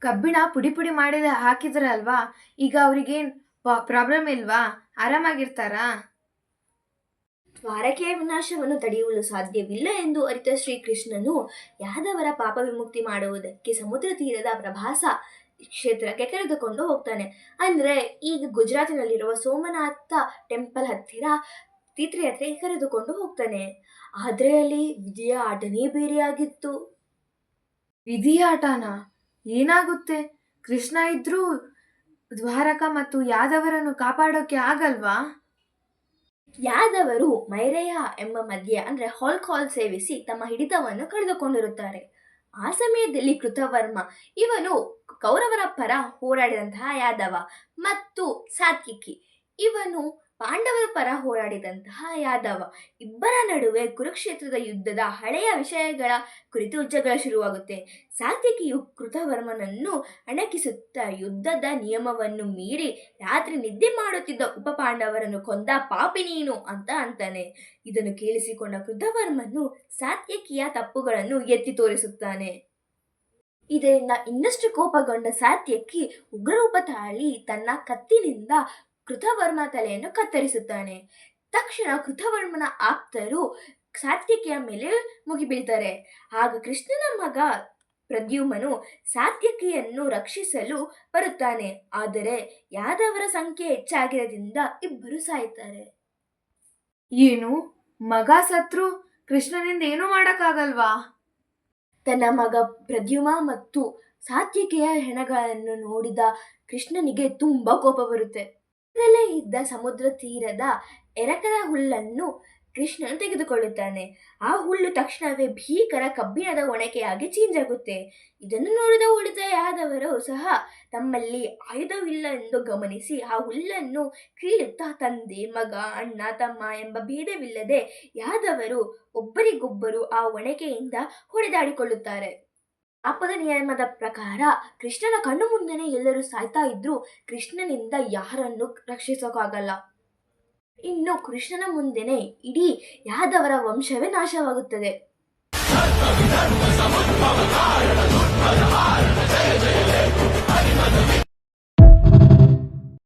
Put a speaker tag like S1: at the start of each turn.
S1: ಕಬ್ಬಿಣ ಪುಡಿ ಪುಡಿ ಮಾಡಿದ ಹಾಕಿದ್ರಲ್ವಾ, ಈಗ ಅವ್ರಿಗೇನು ಪ್ರಾಬ್ಲಮ್ ಇಲ್ವಾ? ಆರಾಮಾಗಿರ್ತಾರಾ?
S2: ದ್ವಾರಕೆಯ ವಿನಾಶವನ್ನು ತಡೆಯಲು ಸಾಧ್ಯವಿಲ್ಲ ಎಂದು ಅರಿತ ಶ್ರೀಕೃಷ್ಣನು ಯಾದವರ ಪಾಪ ವಿಮುಕ್ತಿ ಮಾಡುವುದಕ್ಕೆ ಸಮುದ್ರ ತೀರದ ಪ್ರಭಾಸ ಕ್ಷೇತ್ರಕ್ಕೆ ಕರೆದುಕೊಂಡು ಹೋಗ್ತಾನೆ. ಅಂದ್ರೆ ಈಗ ಗುಜರಾತಿನಲ್ಲಿರುವ ಸೋಮನಾಥ ಟೆಂಪಲ್ ಹತ್ತಿರ ತೀರ್ಥಯಾತ್ರೆಗೆ ಕರೆದುಕೊಂಡು ಹೋಗ್ತಾನೆ. ಆದ್ರೆ ಅಲ್ಲಿ ವಿಧಿಯ ಆಟನೇ ಬೇರೆಯಾಗಿತ್ತು.
S1: ವಿಧಿಯಾಟನ? ಏನಾಗುತ್ತೆ? ಕೃಷ್ಣ ಇದ್ರೂ ದ್ವಾರಕ ಮತ್ತು ಯಾದವರನ್ನು ಕಾಪಾಡೋಕೆ ಆಗಲ್ವಾ?
S2: ಯಾದವರು ಮೈರೇಯ ಎಂಬ ಮದ್ಯ ಅಂದ್ರೆ ಹಾಲ್ ಸೇವಿಸಿ ತಮ್ಮ ಹಿಡಿತವನ್ನು ಕಳೆದುಕೊಂಡಿರುತ್ತಾರೆ. ಆ ಸಮಯದಲ್ಲಿ ಕೃತವರ್ಮ ಇವನು ಕೌರವರ ಪರ ಹೋರಾಡಿದಂತಹ ಯಾದವ ಮತ್ತು ಸಾತ್ವಿಕಿ ಇವನು ಪಾಂಡವರ ಪರ ಹೋರಾಡಿದಂತಹ ಯಾದವ. ಇಬ್ಬರ ನಡುವೆ ಕುರುಕ್ಷೇತ್ರದ ಯುದ್ಧದ ಹಳೆಯ ವಿಷಯಗಳ ಕುರಿತು ಜಗಳ ಶುರುವಾಗುತ್ತೆ. ಸಾತ್ವಿಕಿಯು ಕೃತವರ್ಮನನ್ನು ಅಣಕಿಸುತ್ತಾ ಯುದ್ಧದ ನಿಯಮವನ್ನು ಮೀರಿ ರಾತ್ರಿ ನಿದ್ದೆ ಮಾಡುತ್ತಿದ್ದ ಉಪ ಪಾಂಡವರನ್ನು ಕೊಂದ ಪಾಪಿ ನೀನು ಅಂತ ಅಂತಾನೆ. ಇದನ್ನು ಕೇಳಿಸಿಕೊಂಡ ಕೃತವರ್ಮನು ಸಾತ್ವಿಕಿಯ ತಪ್ಪುಗಳನ್ನು ಎತ್ತಿ ತೋರಿಸುತ್ತಾನೆ. ಇದರಿಂದ ಇನ್ನಷ್ಟು ಕೋಪಗೊಂಡ ಸಾತ್ಯಕಿ ಉಗ್ರರೂಪ ತಾಳಿ ತನ್ನ ಕತ್ತಿನಿಂದ ಕೃತವರ್ಮ ತಲೆಯನ್ನು ಕತ್ತರಿಸುತ್ತಾನೆ. ತಕ್ಷಣ ಕೃತವರ್ಮನ ಆಪ್ತರು ಸಾತ್ಯಕಿಯ ಮೇಲೆ ಮುಗಿಬೀಳ್ತಾರೆ. ಆಗ ಕೃಷ್ಣನ ಮಗ ಪ್ರದ್ಯುಮ್ನನು ಸಾತ್ಯಕಿಯನ್ನು ರಕ್ಷಿಸಲು ಬರುತ್ತಾನೆ. ಆದರೆ ಯಾದವರ ಸಂಖ್ಯೆ ಹೆಚ್ಚಾಗಿರೋದ್ರಿಂದ ಇಬ್ಬರು ಸಾಯ್ತಾರೆ.
S1: ಏನು, ಮಗ ಸತ್ರು ಕೃಷ್ಣನಿಂದ ಏನೂ ಮಾಡಕ್ಕಾಗಲ್ವಾ?
S2: ತನ್ನ ಮಗ ಪ್ರದ್ಯುಮ್ನ ಮತ್ತು ಸಾತ್ವಿಕೆಯ ಹೆಣಗಳನ್ನು ನೋಡಿದ ಕೃಷ್ಣನಿಗೆ ತುಂಬಾ ಕೋಪ ಬರುತ್ತೆ. ಅದರಲ್ಲೇ ಇದ್ದ ಸಮುದ್ರ ತೀರದ ಎರಕದ ಹುಲ್ಲನ್ನು ಕೃಷ್ಣನು ತೆಗೆದುಕೊಳ್ಳುತ್ತಾನೆ. ಆ ಹುಲ್ಲು ತಕ್ಷಣವೇ ಭೀಕರ ಕಬ್ಬಿಣದ ಒಣಕೆಯಾಗಿ ಚೇಂಜ್ ಆಗುತ್ತೆ. ಇದನ್ನು ನೋಡಿದ ಉಳಿದ ಯಾದವರು ಸಹ ತಮ್ಮಲ್ಲಿ ಆಯುಧವಿಲ್ಲ ಎಂದು ಗಮನಿಸಿ ಆ ಹುಲ್ಲನ್ನು ಕೀಳುತ್ತಾ ತಂದೆ ಮಗ ಅಣ್ಣ ತಮ್ಮ ಎಂಬ ಭೇದವಿಲ್ಲದೆ ಯಾದವರು ಒಬ್ಬರಿಗೊಬ್ಬರು ಆ ಒಣಕೆಯಿಂದ ಹೊಡೆದಾಡಿಕೊಳ್ಳುತ್ತಾರೆ. ಪಾಪದ ನಿಯಮದ ಪ್ರಕಾರ ಕೃಷ್ಣನ ಕಣ್ಣು ಮುಂದೆನೆ ಎಲ್ಲರೂ ಸಾಯ್ತಾ ಇದ್ರು ಕೃಷ್ಣನಿಂದ ಯಾರನ್ನು ರಕ್ಷಿಸೋಕ್ಕಾಗಲ್ಲ. ಇನ್ನು ಕೃಷ್ಣನ ಮುಂದೆನೆ ಇಡೀ ಯಾದವರ ವಂಶವೇ ನಾಶವಾಗುತ್ತದೆ.